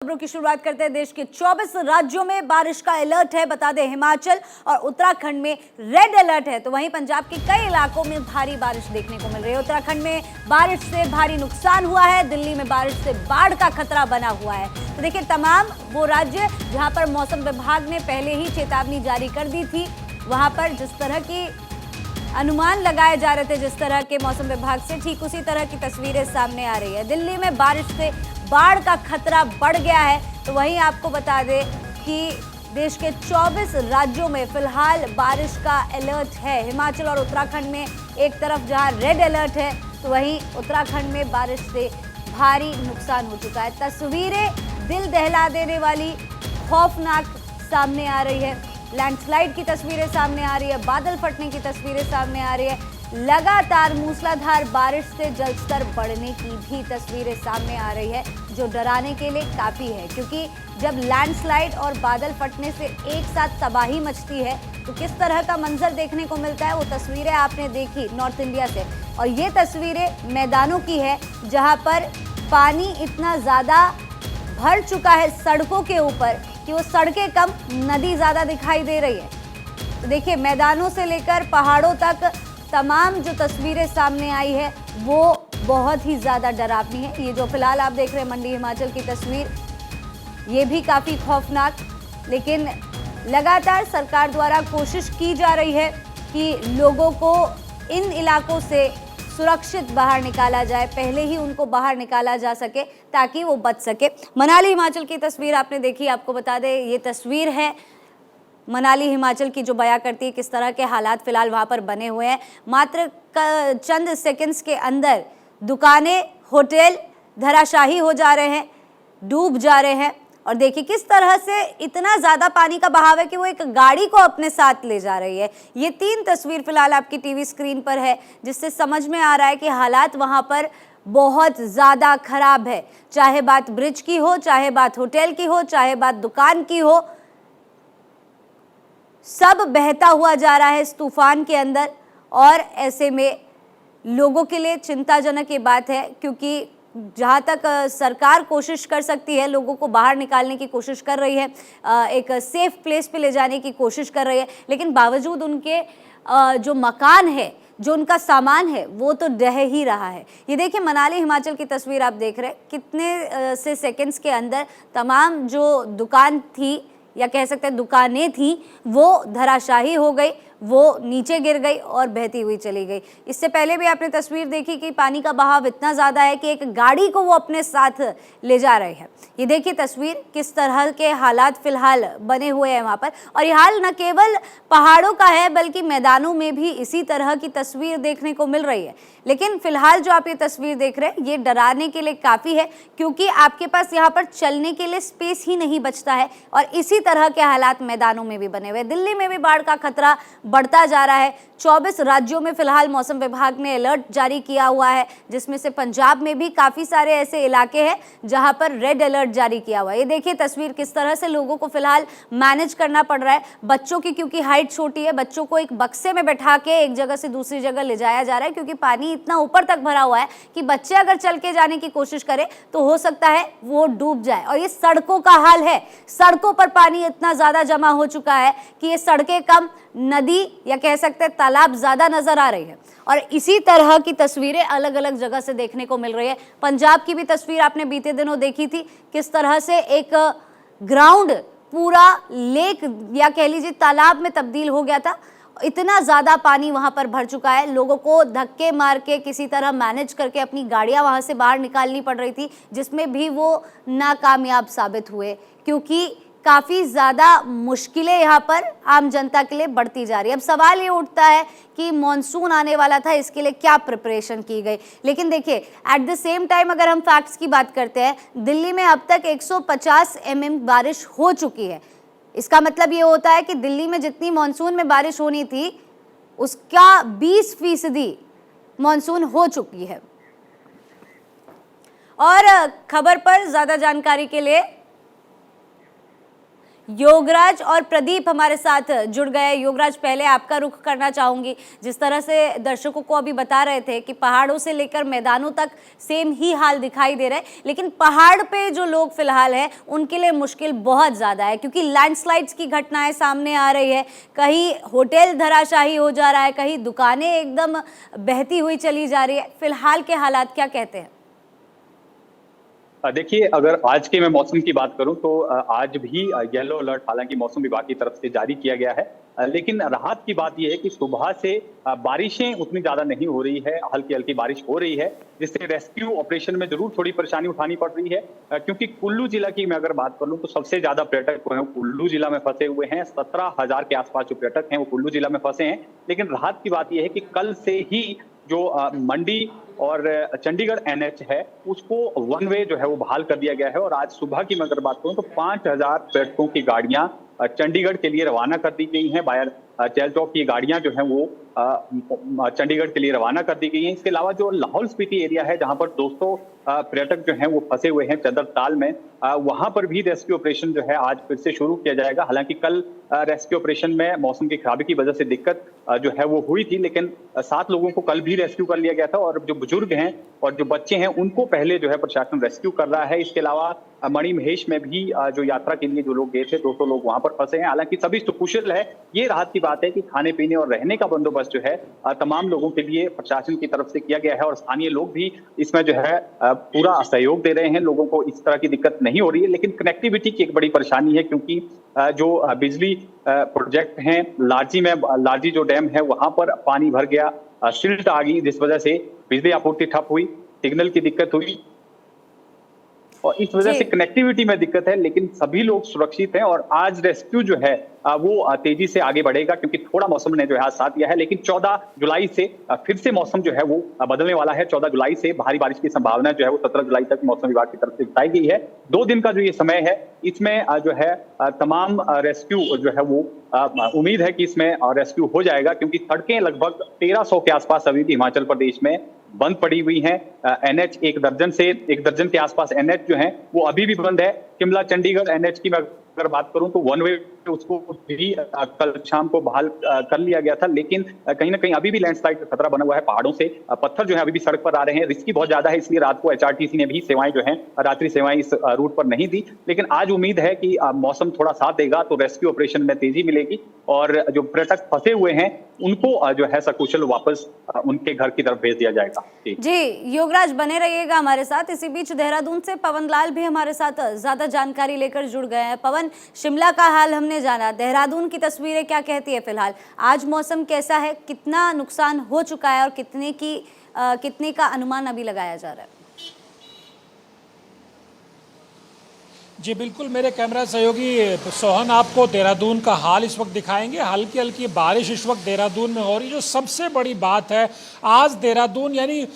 खबरों की शुरुआत करते हैं। देश के 24 राज्यों में बारिश का अलर्ट है। बता दें, हिमाचल और उत्तराखंड में रेड अलर्ट है, तो वहीं पंजाब के कई इलाकों में भारी बारिश देखने को मिल रही है। उत्तराखंड में बारिश से भारी नुकसान हुआ है। दिल्ली में बारिश से बाढ़ का खतरा बना हुआ है। तो देखिए, तमाम वो राज्य जहां पर मौसम विभाग ने पहले ही चेतावनी जारी कर दी थी, वहां पर जिस तरह की अनुमान लगाए जा रहे थे जिस तरह के मौसम विभाग से, ठीक उसी तरह की तस्वीरें सामने आ रही है। दिल्ली में बारिश से बाढ़ का खतरा बढ़ गया है। तो वहीं आपको बता दें कि देश के 24 राज्यों में फिलहाल बारिश का अलर्ट है। हिमाचल और उत्तराखंड में एक तरफ जहां रेड अलर्ट है, तो वहीं उत्तराखंड में बारिश से भारी नुकसान हो चुका है। तस्वीरें दिल दहला देने वाली, खौफनाक सामने आ रही है। लैंडस्लाइड की तस्वीरें सामने आ रही है, बादल फटने की तस्वीरें सामने आ रही है। लगातार मूसलाधार बारिश से जलस्तर बढ़ने की भी तस्वीरें सामने आ रही है, जो डराने के लिए काफ़ी है, क्योंकि जब लैंडस्लाइड और बादल फटने से एक साथ तबाही मचती है तो किस तरह का मंजर देखने को मिलता है। वो तस्वीरें आपने देखी नॉर्थ इंडिया से, और ये तस्वीरें मैदानों की है जहाँ पर पानी इतना ज़्यादा भर चुका है सड़कों के ऊपर कि वो सड़कें कम, नदी ज़्यादा दिखाई दे रही है। तो देखिए, मैदानों से लेकर पहाड़ों तक तमाम जो तस्वीरें सामने आई है वो बहुत ही ज़्यादा डरावनी है। ये जो फिलहाल आप देख रहे हैं मंडी हिमाचल की तस्वीर, ये भी काफ़ी खौफनाक, लेकिन लगातार सरकार द्वारा कोशिश की जा रही है कि लोगों को इन इलाकों से सुरक्षित बाहर निकाला जाए, पहले ही उनको बाहर निकाला जा सके ताकि वो बच सके। मनाली हिमाचल की तस्वीर आपने देखी, आपको बता दें ये तस्वीर है मनाली हिमाचल की, जो बयां करती है किस तरह के हालात फिलहाल वहां पर बने हुए हैं। मात्र चंद सेकंड्स के अंदर दुकानें, होटल धराशाही हो जा रहे हैं, डूब जा रहे हैं। और देखिए किस तरह से इतना ज़्यादा पानी का बहाव है कि वो एक गाड़ी को अपने साथ ले जा रही है। ये 3 तस्वीर फिलहाल आपकी टीवी स्क्रीन पर है, जिससे समझ में आ रहा है कि हालात वहाँ पर बहुत ज़्यादा खराब है। चाहे बात ब्रिज की हो, चाहे बात होटल की हो, चाहे बात दुकान की हो, सब बहता हुआ जा रहा है इस तूफान के अंदर। और ऐसे में लोगों के लिए चिंताजनक ये बात है, क्योंकि जहाँ तक सरकार कोशिश कर सकती है, लोगों को बाहर निकालने की कोशिश कर रही है, एक सेफ प्लेस पे ले जाने की कोशिश कर रही है, लेकिन बावजूद उनके जो मकान है, जो उनका सामान है, वो तो ढह ही रहा है। ये देखिए मनाली हिमाचल की तस्वीर आप देख रहे हैं, कितने से सेकंड्स के अंदर तमाम जो दुकान थी या कह सकते हैं दुकानें थी, वो धराशाही हो गई, वो नीचे गिर गई और बहती हुई चली गई। इससे पहले भी आपने तस्वीर देखी कि पानी का बहाव इतना ज़्यादा है कि एक गाड़ी को वो अपने साथ ले जा रहे हैं। ये देखिए तस्वीर, किस तरह के हालात फिलहाल बने हुए हैं वहाँ पर। और ये हाल न केवल पहाड़ों का है, बल्कि मैदानों में भी इसी तरह की तस्वीर देखने को मिल रही है। लेकिन फिलहाल जो आप ये तस्वीर देख रहे हैं, ये डराने के लिए काफ़ी है, क्योंकि आपके पास यहाँ पर चलने के लिए स्पेस ही नहीं बचता है। और इसी तरह के हालात मैदानों में भी बने हुए। दिल्ली में भी बाढ़ का खतरा बढ़ता जा रहा है। 24 राज्यों में फिलहाल मौसम विभाग ने अलर्ट जारी किया हुआ है, जिसमें से पंजाब में भी काफ़ी सारे ऐसे इलाके हैं जहां पर रेड अलर्ट जारी किया हुआ है। ये देखिए तस्वीर, किस तरह से लोगों को फिलहाल मैनेज करना पड़ रहा है। बच्चों की क्योंकि हाइट छोटी है, बच्चों को एक बक्से में बैठा के एक जगह से दूसरी जगह ले जाया जा रहा है, क्योंकि पानी इतना ऊपर तक भरा हुआ है कि बच्चे अगर चल के जाने की कोशिश करें तो हो सकता है वो डूब जाए। और ये सड़कों का हाल है, सड़कों पर पानी इतना ज़्यादा जमा हो चुका है कि ये सड़कें कम, नदी या कह सकते हैं तालाब ज़्यादा नज़र आ रही है। और इसी तरह की तस्वीरें अलग अलग जगह से देखने को मिल रही है। पंजाब की भी तस्वीर आपने बीते दिनों देखी थी, किस तरह से एक ग्राउंड पूरा लेक या कह लीजिए तालाब में तब्दील हो गया था। इतना ज़्यादा पानी वहाँ पर भर चुका है, लोगों को धक्के मार के किसी तरह मैनेज करके अपनी गाड़ियाँ वहाँ से बाहर निकालनी पड़ रही थी, जिसमें भी वो नाकामयाब साबित हुए, क्योंकि काफ़ी ज़्यादा मुश्किलें यहाँ पर आम जनता के लिए बढ़ती जा रही है। अब सवाल ये उठता है कि मॉनसून आने वाला था, इसके लिए क्या प्रिपरेशन की गई। लेकिन देखिए, एट द सेम टाइम अगर हम फैक्ट्स की बात करते हैं, दिल्ली में अब तक 150 mm बारिश हो चुकी है। इसका मतलब ये होता है कि दिल्ली में जितनी मॉनसून में बारिश होनी थी, उसका 20% मॉनसून हो चुकी है। और खबर पर ज़्यादा जानकारी के लिए योगराज और प्रदीप हमारे साथ जुड़ गए। योगराज, पहले आपका रुख करना चाहूंगी। जिस तरह से दर्शकों को अभी बता रहे थे कि पहाड़ों से लेकर मैदानों तक सेम ही हाल दिखाई दे रहा है, लेकिन पहाड़ पे जो लोग फिलहाल है उनके लिए मुश्किल बहुत ज्यादा है, क्योंकि लैंडस्लाइड्स की घटनाएं सामने आ रही है। कहीं होटल धराशायी हो जा रहा है, कहीं दुकानें एकदम बहती हुई चली जा रही है। फिलहाल के हालात क्या कहते हैं? देखिए, अगर आज के मैं मौसम की बात करूं तो आज भी येलो अलर्ट हालांकि मौसम विभाग की तरफ से जारी किया गया है, लेकिन राहत की बात यह है कि सुबह से बारिशें उतनी ज्यादा नहीं हो रही है, हल्की हल्की बारिश हो रही है, जिससे रेस्क्यू ऑपरेशन में जरूर थोड़ी परेशानी उठानी पड़ रही है, क्योंकि कुल्लू जिला की मैं अगर बात कर लूं तो सबसे ज्यादा पर्यटक जो है कुल्लू जिला में फंसे हुए हैं। 17,000 के आसपास जो पर्यटक हैं वो कुल्लू जिला में फंसे हैं। लेकिन राहत की बात यह है कि कल से ही जो मंडी और चंडीगढ़ एनएच है उसको वन वे जो है वो बहाल कर दिया गया है, और आज सुबह की मैं अगर बात करूं तो 5,000 पर्यटकों की गाड़ियां चंडीगढ़ के लिए रवाना कर दी गई हैं। बायर चैलचौक की गाड़ियां जो हैं वो चंडीगढ़ के लिए रवाना कर दी गई हैं। इसके अलावा जो लाहौल स्पीति एरिया है जहां पर 200 पर्यटक जो हैं वो फंसे हुए हैं चदर ताल में, वहां पर भी रेस्क्यू ऑपरेशन जो है आज फिर से शुरू किया जाएगा। हालांकि कल रेस्क्यू ऑपरेशन में मौसम की खराबी की वजह से दिक्कत जो है वो हुई थी, लेकिन 7 लोगों को कल भी रेस्क्यू कर लिया गया था, और जो बुजुर्ग हैं और जो बच्चे हैं उनको पहले जो है प्रशासन रेस्क्यू कर रहा है। इसके अलावा मणिमहेश में भी जो यात्रा के लिए जो लोग गए थे 200 लोग वहां पर फंसे हैं। हालांकि सभी सुकुशल है। ये राहत की बात है कि खाने पीने और रहने का बंदोबस्त जो है तमाम लोगों के लिए प्रशासन की तरफ से किया गया है, और स्थानीय लोग भी इसमें जो है पूरा सहयोग दे रहे हैं। लोगों को इस तरह की दिक्कत नहीं हो रही है, लेकिन कनेक्टिविटी की एक बड़ी परेशानी है, क्योंकि जो बिजली प्रोजेक्ट हैं लारजी जो डैम है वहां पर पानी भर गया, सिल्ट आ गई, जिस वजह से बिजली आपूर्ति ठप हुई, सिग्नल की दिक्कत हुई, और इस वजह से कनेक्टिविटी में दिक्कत है। लेकिन सभी लोग सुरक्षित हैं, और आज रेस्क्यू जो है वो तेजी से आगे बढ़ेगा, क्योंकि थोड़ा मौसम ने जो है साथ दिया है। लेकिन 14 जुलाई से फिर से मौसम जो है वो बदलने वाला है। 14 जुलाई से भारी बारिश की संभावना जो है वो 17 जुलाई तक मौसम विभाग की तरफ से बताई गई है। 2 दिन का जो ये समय है इसमें जो है तमाम रेस्क्यू जो है वो उम्मीद है कि इसमें रेस्क्यू हो जाएगा, क्योंकि सड़कें लगभग 1300 के आसपास अभी भी हिमाचल प्रदेश में बंद पड़ी हुई हैं। एनएच एक दर्जन के आसपास एनएच जो है वो अभी भी बंद है। शिमला चंडीगढ़ एनएच की मैं अगर बात करूं तो वन वे उसको भी कल शाम को बहाल कर लिया गया था, लेकिन कहीं ना कहीं अभी भी लैंडस्लाइड का खतरा बना हुआ है। पहाड़ों से पत्थर जो है अभी भी सड़क पर आ रहे हैं, रिस्की बहुत ज्यादा है, इसलिए रात को एचआरटीसी ने भी सेवाएं जो हैं रात्रि सेवाएं इस रूट पर नहीं दी। लेकिन आज उम्मीद है कि मौसम थोड़ा साथ देगा तो रेस्क्यू ऑपरेशन में तेजी मिलेगी, और जो पर्यटक फंसे हुए हैं उनको जो है सकुशल वापस उनके घर की तरफ भेज दिया जाएगा। जी योगराज, बने रहिएगा हमारे साथ। इसी बीच देहरादून से पवन लाल भी हमारे साथ ज्यादा जानकारी लेकर जुड़ गए हैं। पवन, शिमला का हाल हमने जाना, देहरादून की तस्वीरें क्या कहती है फिलहाल? आज मौसम कैसा है, कितना नुकसान हो चुका है और कितने का अनुमान अभी लगाया जा रहा है? जी बिल्कुल, मेरे कैमरा सहयोगी सोहन आपको देहरादून का हाल इस वक्त दिखाएंगे। हल्की हल्की बारिश इस वक्त देहरादून में हो रही है। जो सबसे बड़ी बात है, आज देहरादून यानी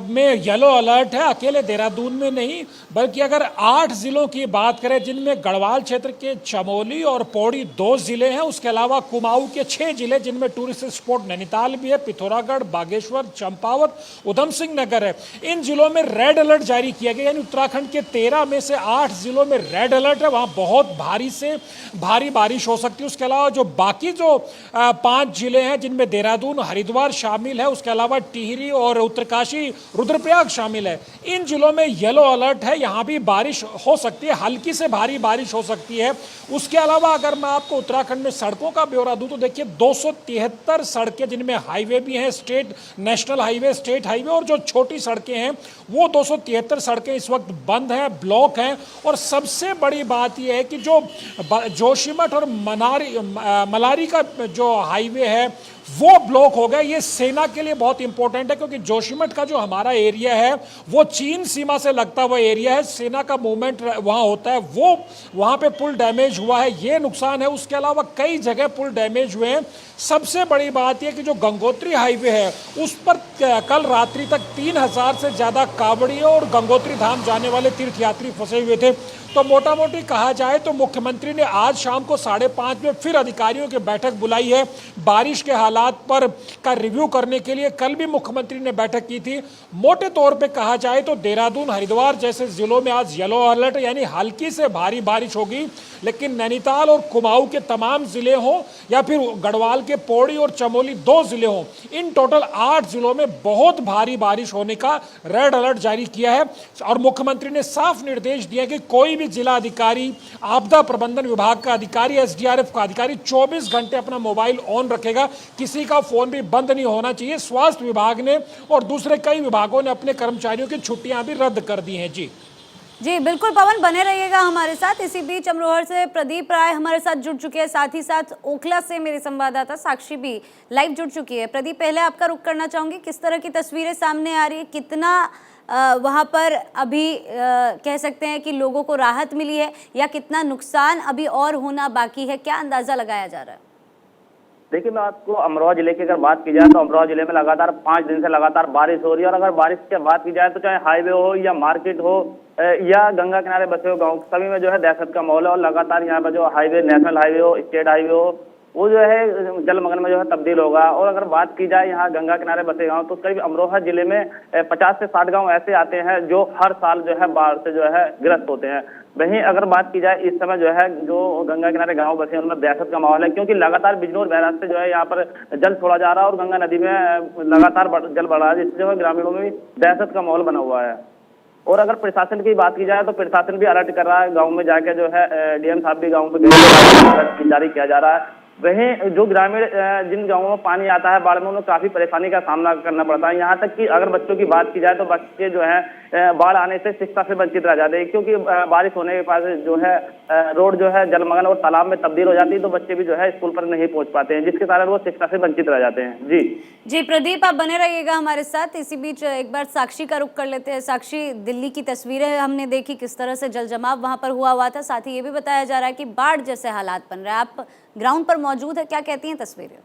में येलो अलर्ट है। अकेले देहरादून में नहीं, बल्कि अगर 8 जिलों की बात करें जिनमें गढ़वाल क्षेत्र के चमोली और पौड़ी 2 जिले हैं, उसके अलावा कुमाऊं के 6 जिले जिनमें टूरिस्ट स्पॉट नैनीताल भी है, पिथौरागढ़, बागेश्वर, चंपावत, उधम सिंह नगर है। इन जिलों में रेड अलर्ट जारी किया गया, यानी उत्तराखंड के 13 में से 8 जिलों में रेड अलर्ट है। वहां बहुत भारी से भारी बारिश हो सकती है। उसके अलावा जो बाकी जो 5 जिले हैं जिनमें देहरादून, हरिद्वार शामिल है, उसके अलावा टिहरी और उत्तरकाशी, रुद्रप्रयाग शामिल है, इन जिलों में येलो अलर्ट है। यहां भी बारिश हो सकती है, हल्की से भारी बारिश हो सकती है। उसके अलावा अगर मैं आपको उत्तराखंड में सड़कों का ब्यौरा दूं तो देखिए 273 सड़कें जिनमें हाईवे भी हैं, state national highway, state highway, और जो छोटी सड़कें हैं वो 273 सड़कें इस वक्त बंद हैं, ब्लॉक हैं। और सबसे बड़ी बात यह है कि जो जोशीमठ और मलारी का जो हाईवे है वो ब्लॉक हो गया। ये सेना के लिए बहुत इंपॉर्टेंट है, क्योंकि जोशीमठ का जो हमारा एरिया है वो चीन सीमा से लगता हुआ एरिया है, सेना का मूवमेंट वहां होता है, वो वहां पे पुल डैमेज हुआ है, ये नुकसान है। उसके अलावा कई जगह पुल डैमेज हुए हैं। सबसे बड़ी बात यह कि जो गंगोत्री हाईवे है उस पर कल रात्रि तक 3000 से ज्यादा कांवड़ियों और गंगोत्री धाम जाने वाले तीर्थयात्री फंसे हुए थे। तो मोटा मोटी कहा जाए तो मुख्यमंत्री ने आज शाम को 5:30 में फिर अधिकारियों की बैठक बुलाई है। बारिश के हालात हालात पर का रिव्यू करने के लिए कल भी मुख्यमंत्री ने बैठक की थी। मोटे तौर पे कहा जाए तो देहरादून, हरिद्वार जैसे जिलों में आज येलो अलर्ट यानी हल्की से भारी बारिश होगी, लेकिन नैनीताल और कुमाऊं के तमाम जिले हों या फिर गढ़वाल के पौड़ी और चमोली 2 जिले हों, इन टोटल 8 जिलों में बहुत भारी बारिश होने का रेड अलर्ट जारी किया है। और मुख्यमंत्री ने साफ निर्देश दिया कि कोई भी जिला अधिकारी, आपदा प्रबंधन विभाग का अधिकारी, एसडीआरएफ का अधिकारी 24 घंटे अपना मोबाइल ऑन रखेगा, किसी का फोन भी बंद नहीं होना चाहिए। स्वास्थ्य विभाग ने और दूसरे कई विभागों ने अपने कर्मचारियों की छुट्टियां भी रद्द कर दी हैं। जी बिल्कुल पवन, बने रहिएगा हमारे साथ। इसी बीच अमरोहर से प्रदीप राय हमारे साथ जुड़ चुके हैं, साथ ही साथ ओखला से मेरे संवाददाता साक्षी भी लाइव जुड़ चुकी है। प्रदीप, पहले आपका रुख करना चाहूंगी, किस तरह की तस्वीरें सामने आ रही है, कितना वहां पर अभी कह सकते हैं कि लोगों को राहत मिली है या कितना नुकसान अभी और होना बाकी है, क्या अंदाजा लगाया जा रहा है? देखिए, मैं आपको अमरोहा जिले की अगर बात की जाए तो अमरोहा जिले में लगातार 5 दिन से लगातार बारिश हो रही है। और अगर बारिश की बात की जाए तो चाहे हाईवे हो या मार्केट हो या गंगा किनारे बसे हो गांव, सभी में जो है दहशत का माहौल है। और लगातार यहाँ पर जो हाईवे, नेशनल हाईवे हो, स्टेट हाईवे हो, वो जो है जलमग्न में जो है तब्दील होगा। और अगर बात की जाए यहाँ गंगा किनारे बसे गांव, तो करीब अमरोहा जिले में 50 से 60 गांव ऐसे आते हैं जो हर साल जो है बाढ़ से जो है ग्रस्त होते हैं। वहीं अगर बात की जाए इस समय जो है जो गंगा किनारे गांव बसे हैं उनमें दहशत का माहौल है, क्योंकि लगातार बिजनौर बैराज से जो है यहाँ पर जल छोड़ा जा रहा है और गंगा नदी में लगातार जल बढ़ रहा है, जिससे जो है ग्रामीणों में भी दहशत का माहौल बना हुआ है। और अगर प्रशासन की बात की जाए तो प्रशासन भी अलर्ट कर रहा है, गाँव में जाके जो है डीएम साहब भी गाँव में जारी किया जा रहा है। वहीं जो ग्रामीण जिन गांवों में पानी आता है बाढ़ में, उन्हें काफी परेशानी का सामना करना पड़ता है। यहाँ तक कि अगर बच्चों की बात की जाए तो बच्चे जो है बाढ़ आने से शिक्षा से वंचित रह जाते हैं, क्योंकि बारिश होने के बाद जो है रोड जो है जलमग्न और तालाब में तब्दील हो जाती है, तो बच्चे भी जो है स्कूल पर नहीं पहुंच पाते हैं, जिसके कारण वो शिक्षा से वंचित रह जाते हैं। जी प्रदीप, आप बने रहिएगा हमारे साथ। इसी बीच एक बार साक्षी का रुख कर लेते हैं। साक्षी, दिल्ली की तस्वीरें हमने देखी, किस तरह से जल जमाव वहां पर हुआ था, साथ ही ये भी बताया जा रहा है कि बाढ़ जैसे हालात बन रहे हैं। आप ग्राउंड पर मौजूद है, क्या कहती हैं तस्वीरें?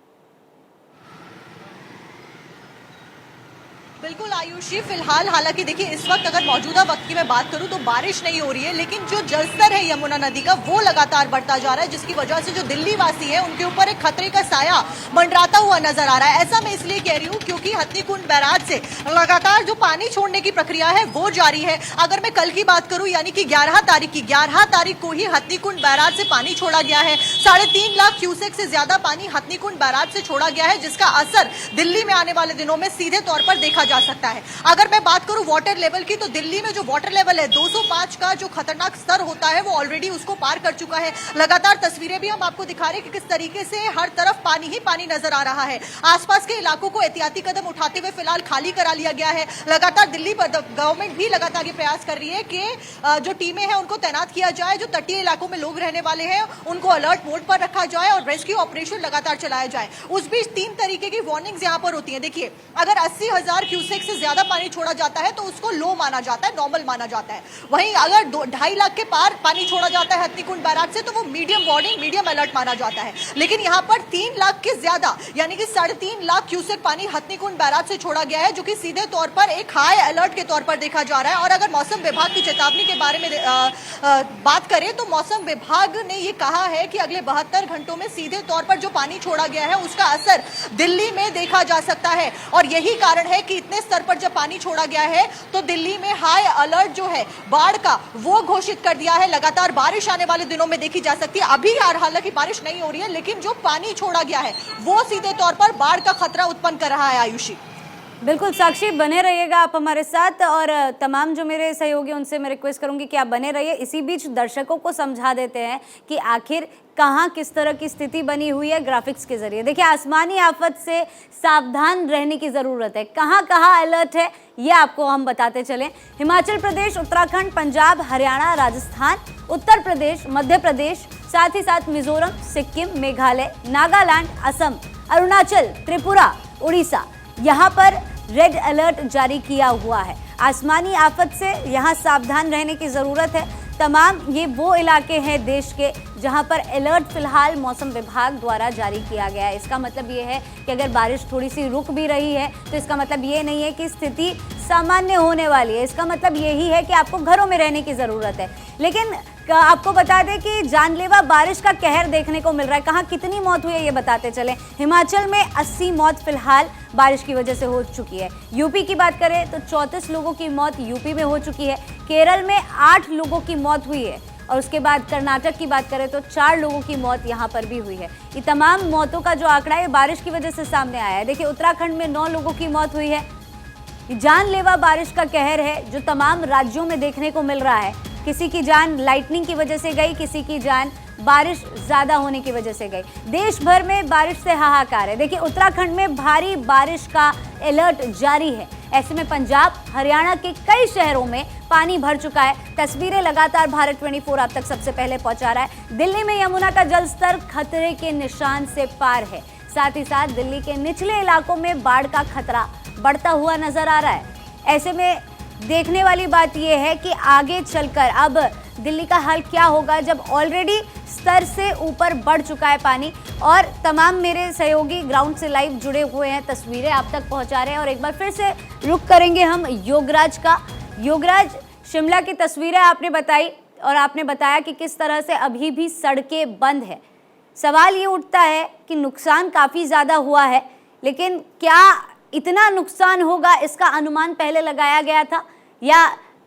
बिल्कुल आयुषी, फिलहाल हालांकि देखिए इस वक्त अगर मौजूदा वक्त की मैं बात करूं तो बारिश नहीं हो रही है, लेकिन जो जलस्तर है यमुना नदी का वो लगातार बढ़ता जा रहा है, जिसकी वजह से जो दिल्ली वासी है उनके ऊपर एक खतरे का साया मंडराता हुआ नजर आ रहा है। ऐसा मैं इसलिए कह रही हूँ क्योंकि हथनीकुंड बैराज से लगातार जो पानी छोड़ने की प्रक्रिया है वो जारी है। अगर मैं कल की बात करूं यानी कि 11 तारीख को ही हथनीकुंड बैराज से पानी छोड़ा गया है। 3.5 लाख क्यूसेक से ज्यादा पानी हथनीकुंड बैराज से छोड़ा गया है, जिसका असर दिल्ली में आने वाले दिनों में सीधे तौर पर देखा जा सकता है। अगर मैं बात करूं वाटर लेवल की, तो दिल्ली में जो वाटर लेवल है 205 का जो खतरनाक स्तर होता है वो ऑलरेडी उसको पार कर चुका है। लगातार तस्वीरें भी हम आपको दिखा रहे हैं कि किस तरीके से हर तरफ पानी ही पानी नजर आ रहा है। आसपास के इलाकों को एहतियाती कदम उठाते हुए फिलहाल खाली करा लिया गया है। लगातार दिल्ली गवर्नमेंट भी लगातार ये प्रयास कर रही है कि जो टीमें हैं उनको तैनात किया जाए, जो तटीय इलाकों में लोग रहने वाले हैं उनको अलर्ट मोड पर रखा जाए और रेस्क्यू ऑपरेशन लगातार चलाया जाए। उस बीच 3 तरीके की वार्निंग्स यहाँ पर होती है। देखिए, अगर 80,000 क्यूसेक से ज्यादा पानी छोड़ा जाता है तो उसको लो माना जाता है, नॉर्मल माना जाता है। वहीं अगर 2.5 लाख के पार पानी छोड़ा जाता है हथनीकुंड बैराज से तो वो मीडियम वार्निंग, मीडियम अलर्ट माना जाता है। लेकिन यहाँ पर 3 लाख के ज्यादा यानी कि 3.5 लाख क्यूसेक पानी हथनीकुंड बैराज से छोड़ा गया है, जो कि सीधे तौर पर एक हाई अलर्ट के तौर पर देखा जा रहा है। और अगर मौसम विभाग की चेतावनी के बारे में बात करें तो मौसम विभाग ने ये कहा है कि अगले 72 घंटों में सीधे तौर पर जो पानी छोड़ा गया है उसका असर दिल्ली में देखा जा सकता है। और यही कारण है कि इतने स्तर पर जब पानी छोड़ा गया है तो दिल्ली में हाई अलर्ट जो है बाढ़ का वो घोषित कर दिया है। लगातार बारिश आने वाले दिनों में देखी जा सकती है। अभी हालांकि बारिश नहीं हो रही है, लेकिन जो पानी छोड़ा गया है वो सीधे तौर पर बाढ़ का खतरा उत्पन्न कर रहा है। आयुषी, बिल्कुल साक्षी, बने रहिएगा आप हमारे साथ। और तमाम जो मेरे सहयोगी उनसे मैं रिक्वेस्ट करूंगी कि आप बने रहिए। इसी बीच दर्शकों को समझा देते हैं कि आखिर कहाँ किस तरह की स्थिति बनी हुई है ग्राफिक्स के जरिए। देखिए, आसमानी आफत से सावधान रहने की ज़रूरत है। कहाँ कहाँ अलर्ट है ये आपको हम बताते चलें। हिमाचल प्रदेश, उत्तराखंड, पंजाब, हरियाणा, राजस्थान, उत्तर प्रदेश, मध्य प्रदेश, साथ ही साथ मिजोरम, सिक्किम, मेघालय, नागालैंड, असम, अरुणाचल, त्रिपुरा, उड़ीसा, यहाँ पर रेड अलर्ट जारी किया हुआ है। आसमानी आफत से यहाँ सावधान रहने की ज़रूरत है। तमाम ये वो इलाके हैं देश के जहां पर अलर्ट फिलहाल मौसम विभाग द्वारा जारी किया गया है। इसका मतलब ये है कि अगर बारिश थोड़ी सी रुक भी रही है तो इसका मतलब ये नहीं है कि स्थिति सामान्य होने वाली है। इसका मतलब यही है कि आपको घरों में रहने की ज़रूरत है। लेकिन आपको बता दें कि जानलेवा बारिश का कहर देखने को मिल रहा है। कहाँ कितनी मौत हुई है ये बताते चलें। हिमाचल में 80 मौत फिलहाल बारिश की वजह से हो चुकी है। यूपी की बात करें तो 34 लोगों की मौत यूपी में हो चुकी है। केरल में 8 लोगों की मौत हुई है और उसके बाद कर्नाटक की बात करें तो 4 लोगों की मौत यहाँ पर भी हुई है। ये तमाम मौतों का जो आंकड़ा है बारिश की वजह से सामने आया है। देखिए उत्तराखंड में 9 लोगों की मौत हुई है। जानलेवा बारिश का कहर है जो तमाम राज्यों में देखने को मिल रहा है। किसी की जान लाइटनिंग की वजह से गई, किसी की जान बारिश ज्यादा होने की वजह से गई। देश भर में बारिश से हाहाकार है। देखिए उत्तराखंड में भारी बारिश का अलर्ट जारी है। ऐसे में पंजाब, हरियाणा के कई शहरों में पानी भर चुका है। तस्वीरें लगातार भारत 24 आप तक सबसे पहले पहुंचा रहा है। दिल्ली में यमुना का जलस्तर खतरे के निशान से पार है। साथ ही साथ दिल्ली के निचले इलाकों में बाढ़ का खतरा बढ़ता हुआ नजर आ रहा है। ऐसे में देखने वाली बात यह है कि आगे चलकर अब दिल्ली का हाल क्या होगा जब ऑलरेडी स्तर से ऊपर बढ़ चुका है पानी। और तमाम मेरे सहयोगी ग्राउंड से लाइव जुड़े हुए हैं, तस्वीरें आप तक पहुंचा रहे हैं। और एक बार फिर से रुख करेंगे हम योगराज का। योगराज, शिमला की तस्वीरें आपने बताई और आपने बताया कि किस तरह से अभी भी सड़कें बंद है। सवाल ये उठता है कि नुकसान काफ़ी ज़्यादा हुआ है, लेकिन क्या इतना नुकसान होगा इसका अनुमान पहले लगाया गया था या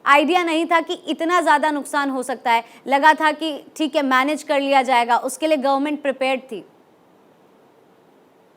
आइडिया नहीं था कि इतना ज़्यादा नुकसान हो सकता है? लगा था कि ठीक है मैनेज कर लिया जाएगा, उसके लिए गवर्नमेंट प्रिपेयर्ड थी?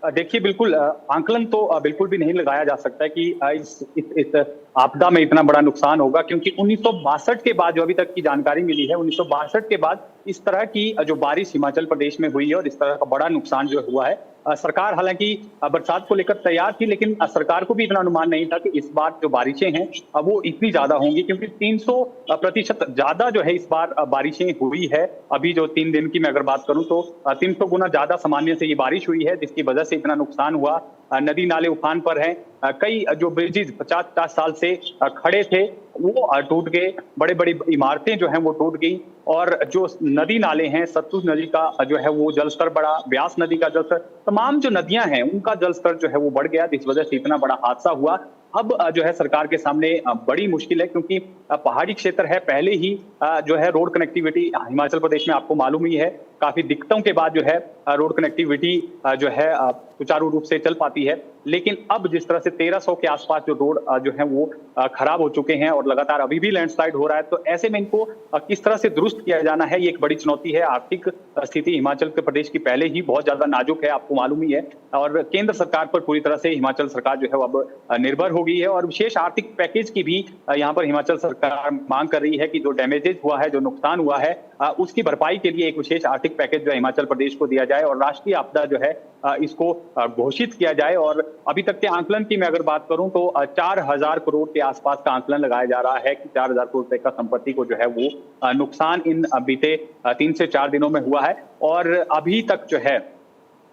देखिए बिल्कुल आंकलन तो बिल्कुल भी नहीं लगाया जा सकता है कि इस आपदा में इतना बड़ा नुकसान होगा, क्योंकि 1962 के बाद जो अभी तक की जानकारी मिली है 1962 के बाद इस तरह की जो बारिश हिमाचल प्रदेश में हुई है और इस तरह का बड़ा नुकसान जो हुआ है, सरकार हालांकि बरसात को लेकर तैयार थी, लेकिन सरकार को भी इतना अनुमान नहीं था कि इस बार जो बारिशें हैं वो इतनी ज्यादा होंगी, क्योंकि 300% ज्यादा जो है इस बार बारिशें हुई है। अभी जो 3 दिन की मैं अगर बात करूं तो 300 गुना ज्यादा सामान्य से ये बारिश हुई है, जिसकी वजह से इतना नुकसान हुआ। नदी नाले उफान पर हैं, कई जो ब्रिजेज 50-50 साल से खड़े थे वो टूट गए, बड़े बड़ी इमारतें जो हैं वो टूट गई और जो नदी नाले हैं, सतलुज नदी का जो है वो जलस्तर बढ़ा, ब्यास नदी का जलस्तर, तमाम जो नदियां हैं उनका जलस्तर जो है वो बढ़ गया, जिस वजह से इतना बड़ा हादसा हुआ। अब जो है सरकार के सामने बड़ी मुश्किल है, क्योंकि पहाड़ी क्षेत्र है, पहले ही जो है रोड कनेक्टिविटी हिमाचल प्रदेश में आपको मालूम ही है काफी दिक्कतों के बाद जो है रोड कनेक्टिविटी जो है सुचारू रूप से चल पाती है। लेकिन अब जिस तरह से 1300 के आसपास जो रोड जो है वो खराब हो चुके हैं और लगातार अभी भी लैंडस्लाइड हो रहा है, तो ऐसे में इनको किस तरह से दुरुस्त किया जाना है, ये एक बड़ी चुनौती है। आर्थिक स्थिति हिमाचल प्रदेश की पहले ही बहुत ज्यादा नाजुक है, आपको मालूम ही है, और केंद्र सरकार पर पूरी तरह से हिमाचल सरकार जो है अब निर्भर हो गई है और विशेष आर्थिक पैकेज की भी यहाँ पर हिमाचल सरकार मांग कर रही है कि जो डैमेजेस हुआ है, जो नुकसान हुआ है, उसकी भरपाई के लिए एक विशेष आर्थिक पैकेज जो हिमाचल प्रदेश को दिया जाए और राष्ट्रीय आपदा जो है इसको घोषित किया जाए। और अभी तक के आंकलन की मैं अगर बात करूं तो 4000 करोड़ के आसपास का आंकलन लगाया जा रहा है कि 4000 करोड़ रुपए का संपत्ति को जो है वो नुकसान इन बीते 3 से 4 दिनों में हुआ है। और अभी तक जो है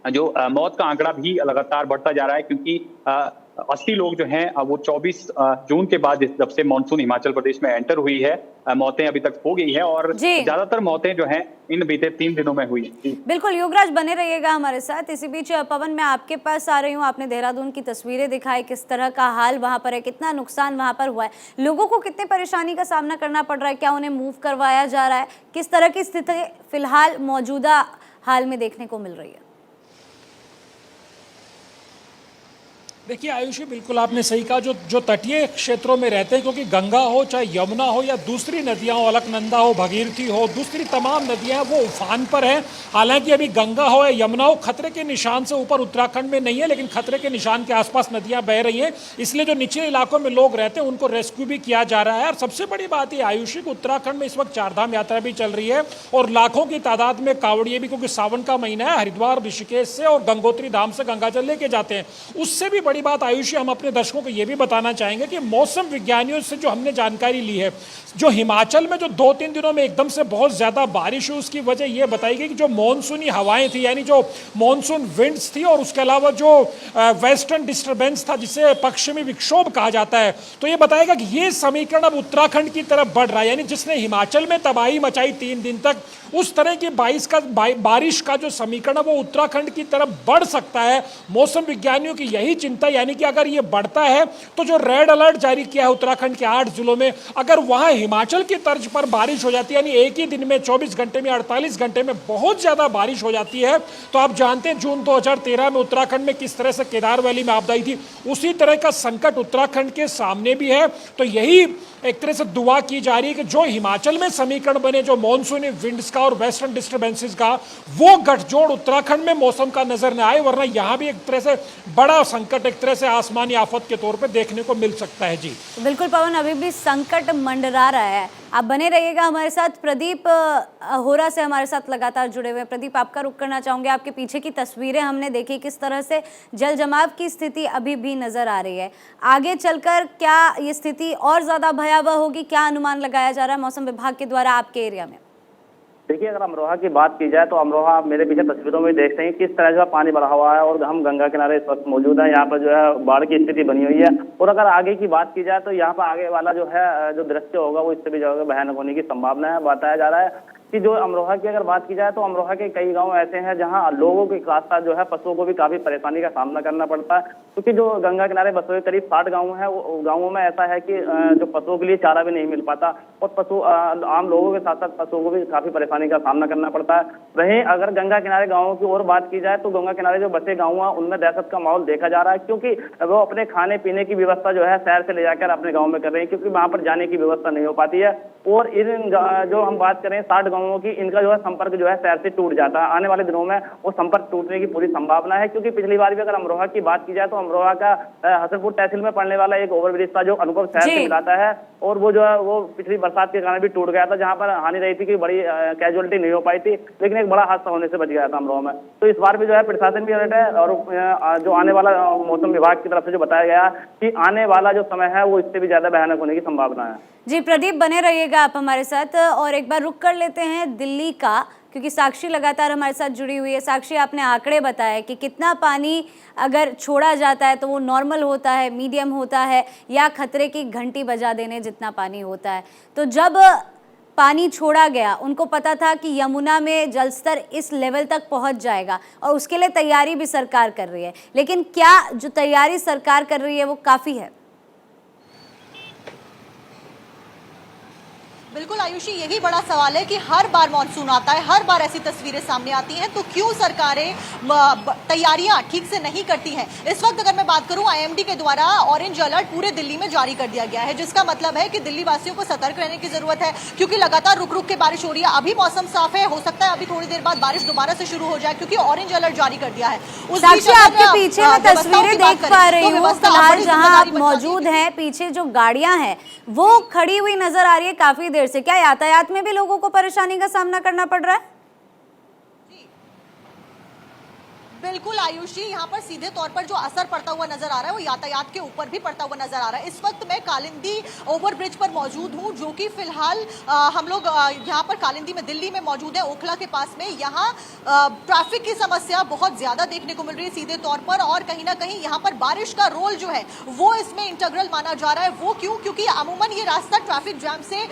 जो मौत का आंकड़ा भी लगातार बढ़ता जा रहा है, क्योंकि 80 लोग जो हैं वो 24 जून के बाद जब से मानसून हिमाचल प्रदेश में एंटर हुई है, मौतें अभी तक हो गई है और ज्यादातर मौतें जो हैं इन बीते 3 दिनों में हुई। बिल्कुल योगराज, बने रहिएगा हमारे साथ। इसी बीच पवन, मैं आपके पास आ रही हूँ। आपने देहरादून की तस्वीरें दिखाई, किस तरह का हाल वहाँ पर है, कितना नुकसान वहाँ पर हुआ है, लोगों को कितने परेशानी का सामना करना पड़ रहा है, क्या उन्हें मूव करवाया जा रहा है, किस तरह की स्थिति फिलहाल मौजूदा हाल में देखने को मिल रही है? देखिए आयुषी, बिल्कुल आपने सही कहा, जो तटीय क्षेत्रों में रहते हैं, क्योंकि गंगा हो चाहे यमुना हो या दूसरी नदियां हो, अलकनंदा हो, भगीरथी हो, दूसरी तमाम नदियां वो उफान पर हैं। हालांकि अभी गंगा हो या यमुना हो खतरे के निशान से ऊपर उत्तराखंड में नहीं है, लेकिन खतरे के निशान के आसपास नदियां बह रही हैं, इसलिए जो निचले इलाकों में लोग रहते हैं उनको रेस्क्यू भी किया जा रहा है। और सबसे बड़ी बात ये आयुषी कि उत्तराखंड में इस वक्त चारधाम यात्रा भी चल रही है और लाखों की तादाद में कांवड़िए भी, क्योंकि सावन का महीना है, हरिद्वार, ऋषिकेश से और गंगोत्री धाम से गंगाजल लेके जाते हैं। उससे भी बड़ी बात आयुषी हम अपने दर्शकों को ये भी बताना चाहेंगे कि मौसम विज्ञानियों से जो हमने जानकारी ली है, जो हिमाचल में जो 2-3 दिनों में एकदम से बहुत ज़्यादा बारिश हुई, उसकी वजह ये बताई गई कि जो मॉनसूनी हवाएं थी, यानी जो मॉनसून विंड्स थी, और उसके अलावा जो वेस्टर्न डिस्टर्बेंस था जिसे पश्चिमी विक्षोभ कहा जाता है, तो ये बताएगा कि ये समीकरण अब उत्तराखंड की तरफ बढ़ रहा है। यानी जिसने हिमाचल में तबाही मचाई 3 दिन तक, उस तरह की बारिश का जो समीकरण है वो उत्तराखंड की तरफ बढ़ सकता है। मौसम विज्ञानियों की यही चिंता, यानी कि अगर ये बढ़ता है तो जो रेड अलर्ट जारी किया है उत्तराखंड के 8 जिलों में, अगर वहां हिमाचल की तर्ज पर बारिश हो जाती है, यानी एक ही दिन में 24 घंटे में 48 घंटे में बहुत ज्यादा बारिश हो जाती है, तो आप जानते हैं जून 2013 में उत्तराखंड में किस तरह से केदार वैली में आपदा आई थी, उसी तरह का संकट उत्तराखंड के सामने भी है। तो यही एक तरह से दुआ की जा रही है कि जो हिमाचल में समीकरण बने, जो मॉनसूनी विंड्स का और वेस्टर्न डिस्टर्बेंसेस का, वो गठजोड़ उत्तराखंड में मौसम का नजर न आए, वरना यहां भी एक तरह से बड़ा संकट, एक तरह से आसमानी आफत के तौर पे देखने को मिल सकता है। जी बिल्कुल पवन, अभी भी संकट मंडरा रहा है। आप बने रहिएगा हमारे साथ। प्रदीप होरा से हमारे साथ लगातार जुड़े हुए हैं। प्रदीप, आपका रुख करना चाहूंगे। आपके पीछे की तस्वीरें हमने देखी, किस तरह से जल जमाव की स्थिति अभी भी नजर आ रही है। आगे चलकर क्या ये स्थिति और ज्यादा भयावह होगी, क्या अनुमान लगाया जा रहा है मौसम विभाग के द्वारा आपके एरिया में? देखिए, अगर अमरोहा की बात की जाए तो अमरोहा आप मेरे पीछे तस्वीरों में देखते हैं किस तरह जो है पानी बढ़ा हुआ है, और हम गंगा किनारे इस वक्त मौजूद है। यहाँ पर जो है बाढ़ की स्थिति बनी हुई है, और अगर आगे की बात की जाए तो यहाँ पर आगे वाला जो है जो दृश्य होगा वो इससे भी जो है भयानक होने की संभावना है। बताया जा रहा है कि जो अमरोहा की अगर बात की जाए तो अमरोहा के कई गांव ऐसे हैं जहां लोगों के साथ साथ जो है पशुओं को भी काफी परेशानी का सामना करना पड़ता है, क्योंकि जो गंगा किनारे बसे हुए करीब 60 गांव हैं, वो गांवों में ऐसा है कि जो पशुओं के लिए चारा भी नहीं मिल पाता, और पशु आम लोगों के साथ साथ पशुओं को भी काफी परेशानी का सामना करना पड़ता है। वहीं अगर गंगा किनारे गाँवों की और बात की जाए तो गंगा किनारे जो बसे गाँव हैं उनमें दहशत का माहौल देखा जा रहा है, क्योंकि वो अपने खाने पीने की व्यवस्था जो है शहर से ले जाकर अपने गाँव में कर रहे हैं, क्योंकि वहां पर जाने की व्यवस्था नहीं हो पाती है। और इन जो हम बात करें 60 गाँवों की, इनका जो है संपर्क जो है शहर से टूट जाता है। आने वाले दिनों में वो संपर्क टूटने की पूरी संभावना है, क्योंकि पिछली बार भी अगर अमरोहा की बात की जाए तो अमरोहा का हसनपुर तहसील में पड़ने वाला एक ओवरब्रिज था जो अनुभव शहर से मिलाता है, और वो जो है वो पिछली बरसात के कारण भी टूट गया था, जहां पर हानि रही थी कि बड़ी कैजुअलिटी नहीं हो पाई थी, लेकिन एक बड़ा हादसा होने से बच गया था अमरोहा में। तो इस बार भी जो है प्रशासन भी अलर्ट है, और जो आने वाला मौसम विभाग की तरफ से जो बताया गया कि आने वाला जो समय है वो इससे भी ज्यादा भयानक होने की संभावना है। जी प्रदीप, बने रहिएगा आप हमारे साथ। और एक बार रुक कर लेते हैं दिल्ली का, क्योंकि साक्षी लगातार हमारे साथ जुड़ी हुई है। साक्षी, आपने आंकड़े बताए कि कितना पानी अगर छोड़ा जाता है तो वो नॉर्मल होता है, मीडियम होता है, या खतरे की घंटी बजा देने जितना पानी होता है। तो जब पानी छोड़ा गया, उनको पता था कि यमुना में जलस्तर इस लेवल तक पहुंच जाएगा, और उसके लिए तैयारी भी सरकार कर रही है, लेकिन क्या जो तैयारी सरकार कर रही है वो काफ़ी है? बिल्कुल आयुषी, यही बड़ा सवाल है कि हर बार मानसून आता है, हर बार ऐसी तस्वीरें सामने आती हैं, तो क्यों सरकारें तैयारियां ठीक से नहीं करती हैं। इस वक्त अगर मैं बात करूं, आईएमडी के द्वारा ऑरेंज अलर्ट पूरे दिल्ली में जारी कर दिया गया है, जिसका मतलब है कि दिल्ली वासियों को सतर्क रहने की जरूरत है, क्योंकि लगातार रुक रुक के बारिश हो रही है। अभी मौसम साफ है, हो सकता है अभी थोड़ी देर बाद बारिश दोबारा से शुरू हो जाए, क्योंकि ऑरेंज अलर्ट जारी कर दिया है। आपके पीछे मैं तस्वीरें देख पा रही हूँ, फिलहाल जहाँ आप मौजूद हैं, पीछे जो गाड़ियां हैं वो खड़ी हुई नजर आ रही है काफी देर से। क्या यातायात में भी लोगों को परेशानी का सामना करना पड़ रहा है? बिल्कुल आयुषी, यहाँ पर सीधे तौर पर जो असर पड़ता हुआ नजर आ रहा है वो यातायात के ऊपर भी पड़ता हुआ नजर आ रहा है। इस वक्त मैं कालिंदी ओवरब्रिज पर मौजूद हूँ, जो कि फिलहाल हम लोग यहाँ पर कालिंदी में दिल्ली में मौजूद है, ओखला के पास में। यहाँ ट्रैफिक की समस्या बहुत ज्यादा देखने को मिल रही है सीधे तौर पर, और कहीं ना कहीं यहाँ पर बारिश का रोल जो है वो इसमें इंटीग्रल माना जा रहा है। वो क्यों? क्योंकि अमूमन ये रास्ता ट्रैफिक जैम से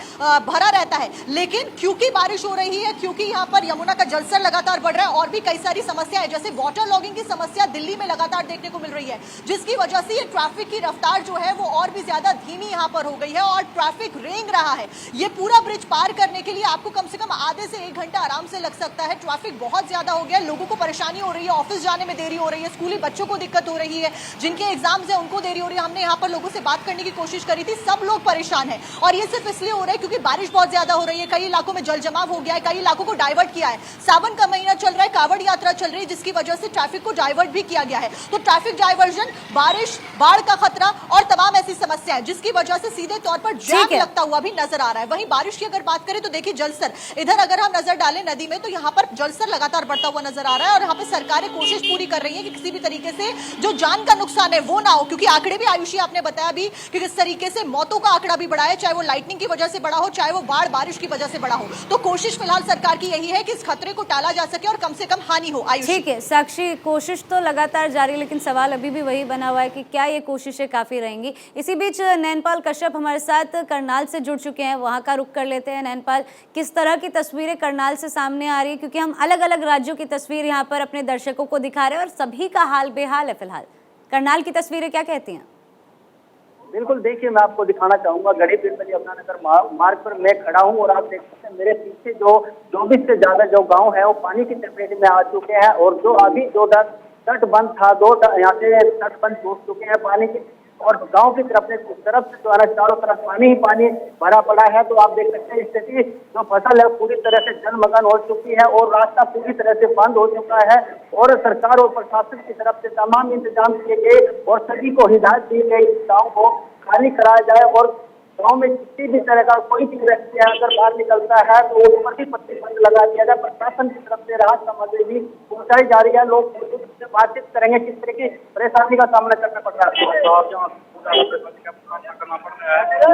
भरा रहता है, लेकिन क्योंकि बारिश हो रही है, क्योंकि यहाँ पर यमुना का जलस्तर लगातार बढ़ रहा है, और भी कई सारी समस्याएं जैसे वाटर लॉगिंग की समस्या दिल्ली में लगातार देखने को मिल रही है, जिसकी वजह से ये ट्रैफिक की रफ्तार जो है वो और भी ज्यादा धीमी यहाँ पर हो गई है, और ट्रैफिक रेंग रहा है। ये पूरा ब्रिज पार करने के लिए आपको कम से कम आधे से 1 घंटा आराम से लग सकता है। ट्रैफिक बहुत ज्यादा हो गया है, लोगों को परेशानी हो रही है, ऑफिस जाने में देरी हो रही है, स्कूली बच्चों को दिक्कत हो रही है, जिनके एग्जाम्स है उनको देरी हो रही है। हमने यहाँ पर लोगों से बात करने की कोशिश करी थी, सब लोग परेशान है, और ये सिर्फ इसलिए हो रहा है क्योंकि बारिश बहुत ज्यादा हो रही है, कई इलाकों में जल जमाव हो गया है, कई इलाकों को डाइवर्ट किया है। सावन का महीना चल रहा है, कावड़ यात्रा चल रही है, जिसकी वजह से से ट्रैफिक को डाइवर्ट भी किया गया है। तो ट्रैफिक डाइवर्जन, बारिश, बाढ़ का खतरा और तमाम ऐसी समस्याएं जिसकी वजह से सीधे तौर पर जाम लगता हुआ भी नजर आ रहा है। वहीं बारिश की अगर बात करें तो देखिए जलस्तर, इधर अगर हम नजर डालें नदी में तो यहाँ पर जलस्तर लगातार बढ़ता हुआ नजर आ रहा है और यहाँ पे सरकारें कोशिश पूरी कर रही है कि किसी भी तरीके से जो जान का नुकसान है वो ना हो, क्योंकि आंकड़े भी आयुषी आपने बताया भी कि किस तरीके से मौतों का आंकड़ा भी बढ़ा है, चाहे वो लाइटनिंग की वजह से बढ़ा हो, चाहे वो बाढ़ बारिश की वजह से बढ़ा हो। तो कोशिश फिलहाल सरकार की यही है कि इस खतरे को टाला जा सके और कम से कम हानि हो। आयुषी, ठीक है साक्षी, कोशिश तो लगातार जारी, लेकिन सवाल अभी भी वही बना हुआ है कि क्या ये कोशिशें काफी रहेंगी। इसी बीच नैनपाल कश्यप हमारे साथ करनाल से जुड़ चुके हैं, वहां का रुख कर लेते हैं। नैनपाल, किस तरह की तस्वीरें करनाल से सामने आ रही है, क्योंकि हम अलग अलग राज्यों की तस्वीर यहाँ पर अपने दर्शकों को दिखा रहे हैं और सभी का हाल बेहाल है। फिलहाल करनाल की तस्वीरें क्या कहती हैं? बिल्कुल, देखिए मैं आपको दिखाना चाहूंगा गढ़ी पीरपली यमुनानगर मार्ग पर मैं खड़ा हूं और आप देख सकते हैं मेरे पीछे जो 24 से ज्यादा जो गांव है वो पानी की चपेट में आ चुके हैं और जो अभी जो तट बंद था, यहाँ से तट बंद टूट चुके हैं पानी के और गांव की तरफ से जो है चारों तरफ पानी ही पानी भरा पड़ा है। तो आप देख सकते हैं स्थिति, जो फसल है पूरी तरह से जलमग्न हो चुकी है और रास्ता पूरी तरह से बंद हो चुका है और सरकार और प्रशासन की तरफ से तमाम इंतजाम किए गए और सभी को हिदायत दी गई गाँव को खाली कराया जाए और गाँव में किसी भी तरह का कोई भी व्यक्ति अगर बाहर निकलता है तो उस पर भी प्रतिबंध लगा दिया जाए। प्रशासन की तरफ से राहत सामग्री भी पहुंचाई जा रही है। लोग से बातचीत करेंगे किस तरह की परेशानी का सामना करना पड़ रहा है।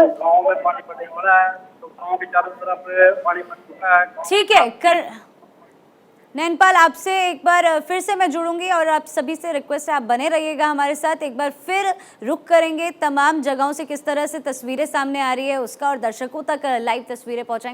गाँव में पानी पड़ने वाला है तो गाँव के चारों तरफ पानी पड़ चुका है। ठीक है नैनपाल, आपसे एक बार फिर से मैं जुड़ूंगी और आप सभी से रिक्वेस्ट है आप बने रहिएगा हमारे साथ। एक बार फिर रुक करेंगे तमाम जगहों से किस तरह से तस्वीरें सामने आ रही है उसका और दर्शकों तक लाइव तस्वीरें पहुंचाएंगे।